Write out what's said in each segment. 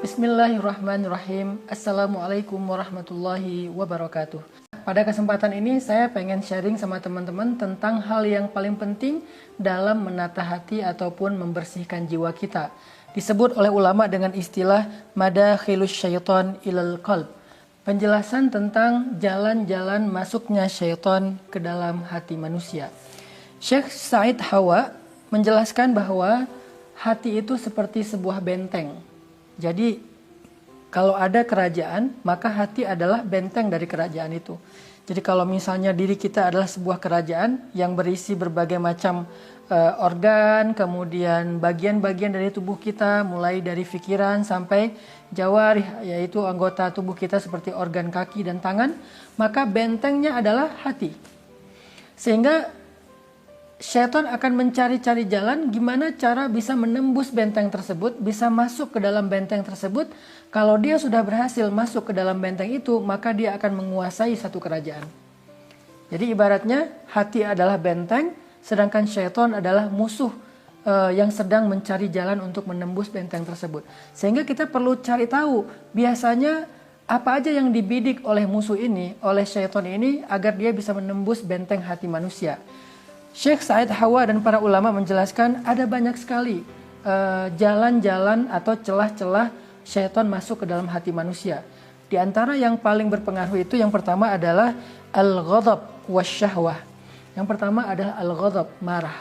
Bismillahirrahmanirrahim. Assalamualaikum warahmatullahi wabarakatuh. Pada kesempatan ini saya pengen sharing sama teman-teman tentang hal yang paling penting dalam menata hati ataupun membersihkan jiwa kita. Disebut oleh ulama dengan istilah madakhilus syaitan ilal qalb. Penjelasan tentang jalan-jalan masuknya syaitan ke dalam hati manusia. Syekh Said Hawa menjelaskan bahwa hati itu seperti sebuah benteng. Jadi kalau ada kerajaan, maka hati adalah benteng dari kerajaan itu. Jadi kalau misalnya diri kita adalah sebuah kerajaan yang berisi berbagai macam organ, kemudian bagian-bagian dari tubuh kita, mulai dari pikiran sampai jawarih, yaitu anggota tubuh kita seperti organ kaki dan tangan, maka bentengnya adalah hati. Sehingga syaitan akan mencari-cari jalan gimana cara bisa menembus benteng tersebut, bisa masuk ke dalam benteng tersebut. Kalau dia sudah berhasil masuk ke dalam benteng itu, maka dia akan menguasai satu kerajaan. Jadi ibaratnya hati adalah benteng, sedangkan syaitan adalah musuh yang sedang mencari jalan untuk menembus benteng tersebut. Sehingga kita perlu cari tahu biasanya apa aja yang dibidik oleh musuh ini, oleh syaitan ini, agar dia bisa menembus benteng hati manusia. Syekh Said Hawa dan para ulama menjelaskan ada banyak sekali jalan-jalan atau celah-celah syaitan masuk ke dalam hati manusia. Di antara yang paling berpengaruh itu yang pertama adalah al-ghadab wasyahwah. Yang pertama adalah al-ghadab, marah.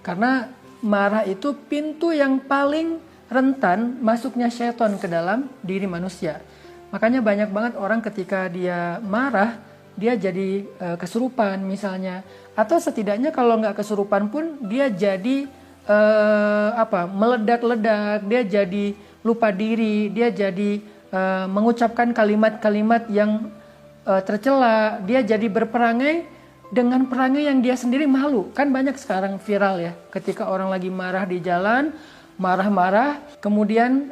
Karena marah itu pintu yang paling rentan masuknya syaitan ke dalam diri manusia. Makanya banyak banget orang ketika dia marah, dia jadi kesurupan misalnya, atau setidaknya kalau nggak kesurupan pun dia jadi meledak-ledak, dia jadi lupa diri, dia jadi mengucapkan kalimat-kalimat yang tercela, dia jadi berperangai dengan perangai yang dia sendiri malu. Kan banyak sekarang viral ya, ketika orang lagi marah di jalan, marah-marah, kemudian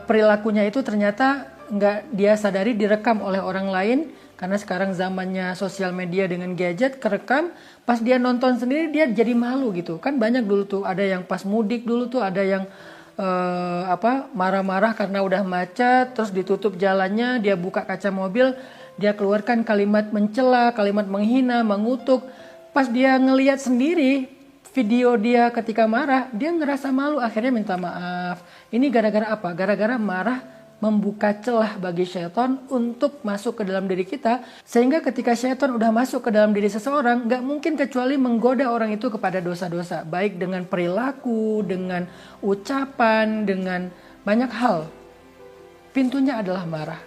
perilakunya itu ternyata nggak dia sadari direkam oleh orang lain. Karena sekarang zamannya sosial media dengan gadget, kerekam, pas dia nonton sendiri dia jadi malu gitu. Kan banyak dulu tuh, ada yang pas mudik dulu tuh, ada yang marah-marah karena udah macet, terus ditutup jalannya, dia buka kaca mobil, dia keluarkan kalimat mencela, kalimat menghina, mengutuk. Pas dia ngelihat sendiri video dia ketika marah, dia ngerasa malu, akhirnya minta maaf. Ini gara-gara apa? Gara-gara marah membuka celah bagi syaitan untuk masuk ke dalam diri kita, sehingga ketika syaitan udah masuk ke dalam diri seseorang, gak mungkin kecuali menggoda orang itu kepada dosa-dosa, baik dengan perilaku, dengan ucapan, dengan banyak hal. Pintunya adalah marah.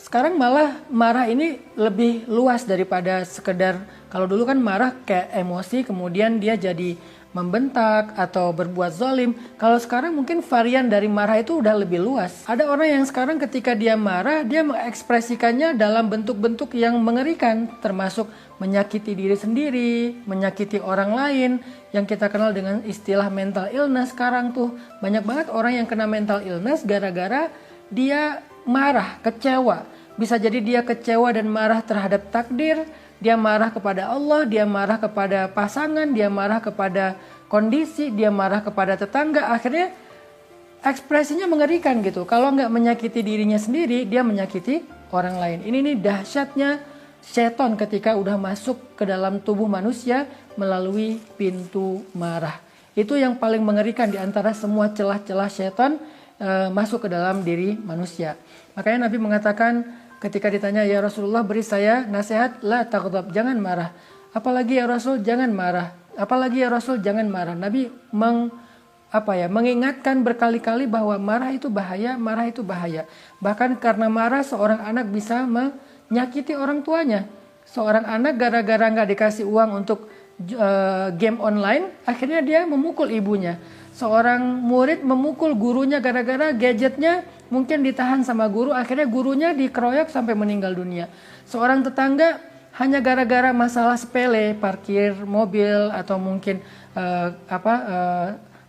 Sekarang malah marah ini lebih luas daripada sekedar, kalau dulu kan marah kayak emosi, kemudian dia jadi membentak atau berbuat zalim. Kalau sekarang mungkin varian dari marah itu udah lebih luas. Ada orang yang sekarang ketika dia marah, dia mengekspresikannya dalam bentuk-bentuk yang mengerikan, termasuk menyakiti diri sendiri, menyakiti orang lain, yang kita kenal dengan istilah mental illness. Sekarang tuh banyak banget orang yang kena mental illness gara-gara dia marah, kecewa. Bisa jadi dia kecewa dan marah terhadap takdir, dia marah kepada Allah, dia marah kepada pasangan, dia marah kepada kondisi, dia marah kepada tetangga. Akhirnya ekspresinya mengerikan gitu. Kalau nggak menyakiti dirinya sendiri, dia menyakiti orang lain. Ini nih dahsyatnya setan ketika udah masuk ke dalam tubuh manusia melalui pintu marah. Itu yang paling mengerikan di antara semua celah-celah setan masuk ke dalam diri manusia. Makanya Nabi mengatakan, ketika ditanya, ya Rasulullah beri saya nasihat, la taghdab, jangan marah. Apalagi ya Rasul, jangan marah. Apalagi ya Rasul, jangan marah. Nabi mengingatkan berkali-kali bahwa marah itu bahaya, marah itu bahaya. Bahkan karena marah seorang anak bisa menyakiti orang tuanya. Seorang anak gara-gara nggak dikasih uang untuk game online, akhirnya dia memukul ibunya. Seorang murid memukul gurunya gara-gara gadgetnya mungkin ditahan sama guru, akhirnya gurunya dikeroyok sampai meninggal dunia. Seorang tetangga hanya gara-gara masalah sepele, parkir mobil atau mungkin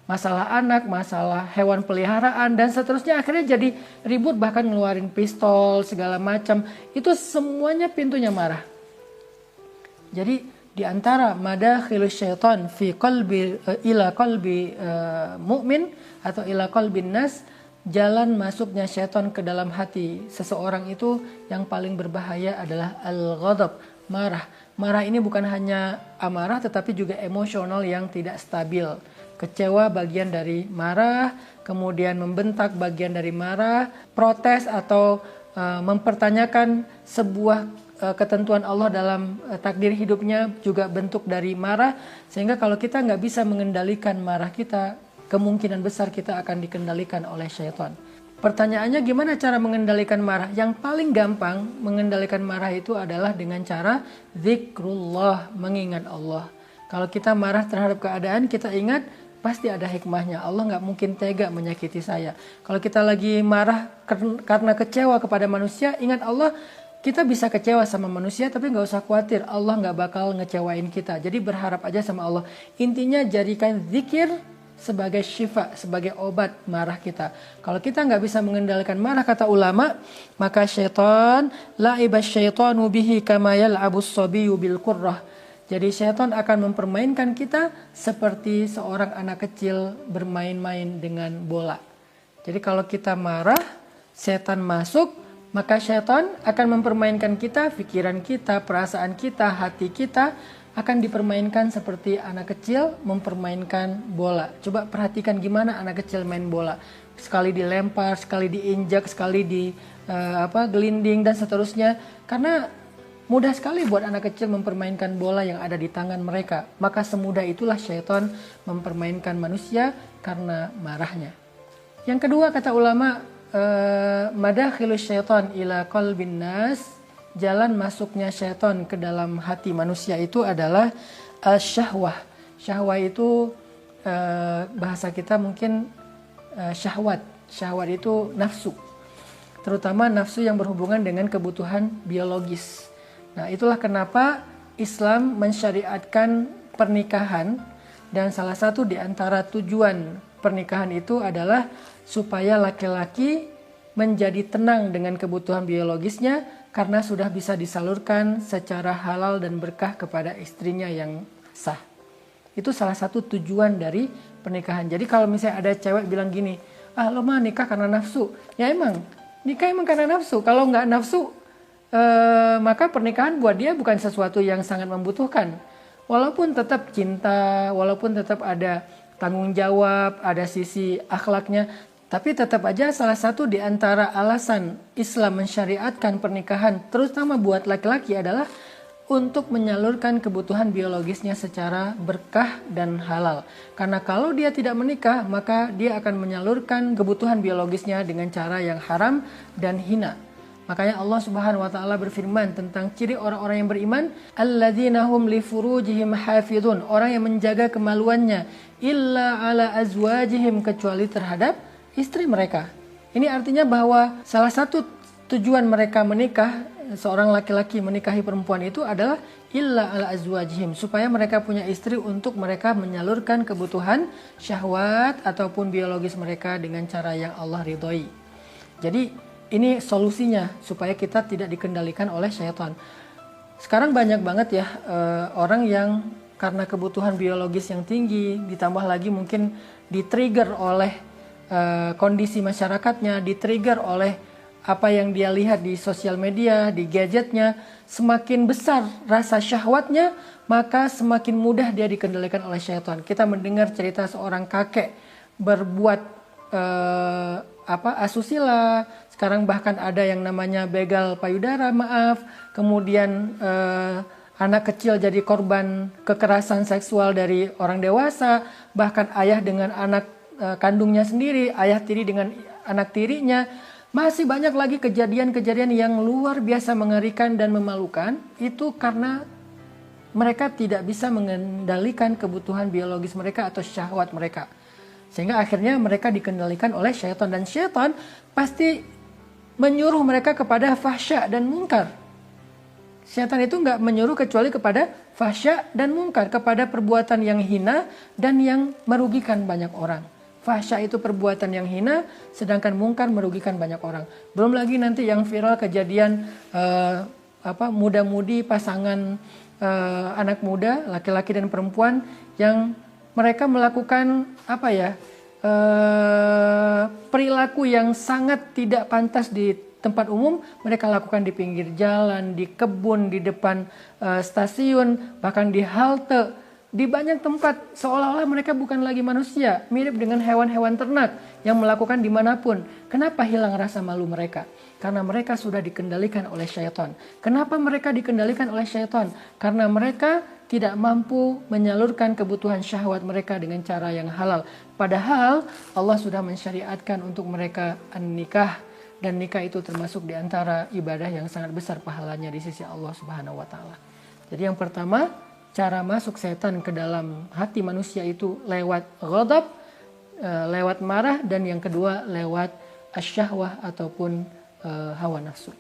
masalah anak, masalah hewan peliharaan dan seterusnya, akhirnya jadi ribut, bahkan ngeluarin pistol segala macam. Itu semuanya pintunya marah. Jadi di antara madakhilus syaitan fi qalbi ila qalbi mu'min atau ila qalbin nas, jalan masuknya syaitan ke dalam hati seseorang itu yang paling berbahaya adalah al-ghadab, marah. Marah ini bukan hanya amarah tetapi juga emosional yang tidak stabil. Kecewa bagian dari marah, kemudian membentak bagian dari marah, protes atau mempertanyakan sebuah ketentuan Allah dalam takdir hidupnya juga bentuk dari marah. Sehingga kalau kita nggak bisa mengendalikan marah kita, kemungkinan besar kita akan dikendalikan oleh syaitan. Pertanyaannya gimana cara mengendalikan marah? Yang paling gampang mengendalikan marah itu adalah dengan cara zikrullah, mengingat Allah. Kalau kita marah terhadap keadaan, kita ingat pasti ada hikmahnya. Allah nggak mungkin tega menyakiti saya. Kalau kita lagi marah karena kecewa kepada manusia, ingat Allah. Kita bisa kecewa sama manusia tapi nggak usah khawatir, Allah nggak bakal ngecewain kita. Jadi berharap aja sama Allah. Intinya jadikan zikir sebagai syifa, sebagai obat marah kita. Kalau kita nggak bisa mengendalikan marah, kata ulama, maka syaitan la'ibas syaitanu bihi kama yal'abus sabiyyu bil qurrah. Jadi syaitan akan mempermainkan kita seperti seorang anak kecil bermain-main dengan bola. Jadi kalau kita marah, setan masuk, maka syaitan akan mempermainkan kita, pikiran kita, perasaan kita, hati kita akan dipermainkan seperti anak kecil mempermainkan bola. Coba perhatikan gimana anak kecil main bola. Sekali dilempar, sekali diinjak, sekali gelinding dan seterusnya. Karena mudah sekali buat anak kecil mempermainkan bola yang ada di tangan mereka. Maka semudah itulah syaitan mempermainkan manusia karena marahnya. Yang kedua, kata ulama, madakhilus syaitan ila qalbin nas, jalan masuknya syaitan ke dalam hati manusia itu adalah syahwah. Syahwah itu bahasa kita mungkin syahwat. Syahwat itu nafsu. Terutama nafsu yang berhubungan dengan kebutuhan biologis. Nah, itulah kenapa Islam mensyariatkan pernikahan, dan salah satu di antara tujuan pernikahan itu adalah supaya laki-laki menjadi tenang dengan kebutuhan biologisnya karena sudah bisa disalurkan secara halal dan berkah kepada istrinya yang sah. Itu salah satu tujuan dari pernikahan. Jadi kalau misalnya ada cewek bilang gini, lo mah nikah karena nafsu. Ya emang, nikah emang karena nafsu. Kalau nggak nafsu, maka pernikahan buat dia bukan sesuatu yang sangat membutuhkan. Walaupun tetap cinta, walaupun tetap ada tanggung jawab, ada sisi akhlaknya, tapi tetap aja salah satu di antara alasan Islam mensyariatkan pernikahan, terutama buat laki-laki, adalah untuk menyalurkan kebutuhan biologisnya secara berkah dan halal. Karena kalau dia tidak menikah, maka dia akan menyalurkan kebutuhan biologisnya dengan cara yang haram dan hina. Makanya Allah Subhanahu wa taala berfirman tentang ciri orang-orang yang beriman, alladzina hum li furujihim hafizun, orang yang menjaga kemaluannya, illa ala azwajihim, kecuali terhadap istri mereka. Ini artinya bahwa salah satu tujuan mereka menikah, seorang laki-laki menikahi perempuan itu adalah illa ala azwajihim, supaya mereka punya istri untuk mereka menyalurkan kebutuhan syahwat ataupun biologis mereka dengan cara yang Allah ridhoi. Jadi ini solusinya supaya kita tidak dikendalikan oleh syaitan. Sekarang banyak banget ya orang yang karena kebutuhan biologis yang tinggi, ditambah lagi mungkin di-trigger oleh kondisi masyarakatnya, di-trigger oleh apa yang dia lihat di sosial media, di gadgetnya, semakin besar rasa syahwatnya, maka semakin mudah dia dikendalikan oleh syaitan. Kita mendengar cerita seorang kakek berbuat asusila. Sekarang bahkan ada yang namanya begal payudara, kemudian anak kecil jadi korban kekerasan seksual dari orang dewasa, bahkan ayah dengan anak kandungnya sendiri, ayah tiri dengan anak tirinya. Masih banyak lagi kejadian-kejadian yang luar biasa mengerikan dan memalukan, itu karena mereka tidak bisa mengendalikan kebutuhan biologis mereka atau syahwat mereka. Sehingga akhirnya mereka dikendalikan oleh syaitan, dan syaitan pasti menyuruh mereka kepada fahsya dan mungkar. Syaitan itu nggak menyuruh kecuali kepada fahsya dan mungkar, kepada perbuatan yang hina dan yang merugikan banyak orang. Fahsya itu perbuatan yang hina, sedangkan mungkar merugikan banyak orang. Belum lagi nanti yang viral kejadian muda-mudi pasangan anak muda, laki-laki dan perempuan, yang mereka melakukan perilaku yang sangat tidak pantas di tempat umum mereka lakukan di pinggir jalan, di kebun, di depan stasiun, bahkan di halte, di banyak tempat, seolah-olah mereka bukan lagi manusia, mirip dengan hewan-hewan ternak yang melakukan dimanapun. Kenapa hilang rasa malu mereka? Karena mereka sudah dikendalikan oleh syaitan. Kenapa mereka dikendalikan oleh syaitan? Karena mereka tidak mampu menyalurkan kebutuhan syahwat mereka dengan cara yang halal. Padahal Allah sudah mensyariatkan untuk mereka nikah, dan nikah itu termasuk di antara ibadah yang sangat besar pahalanya di sisi Allah Subhanahu wa taala. Jadi yang pertama, cara masuk setan ke dalam hati manusia itu lewat ghadab, lewat marah, dan yang kedua lewat asyahwah ataupun hawa nafsu.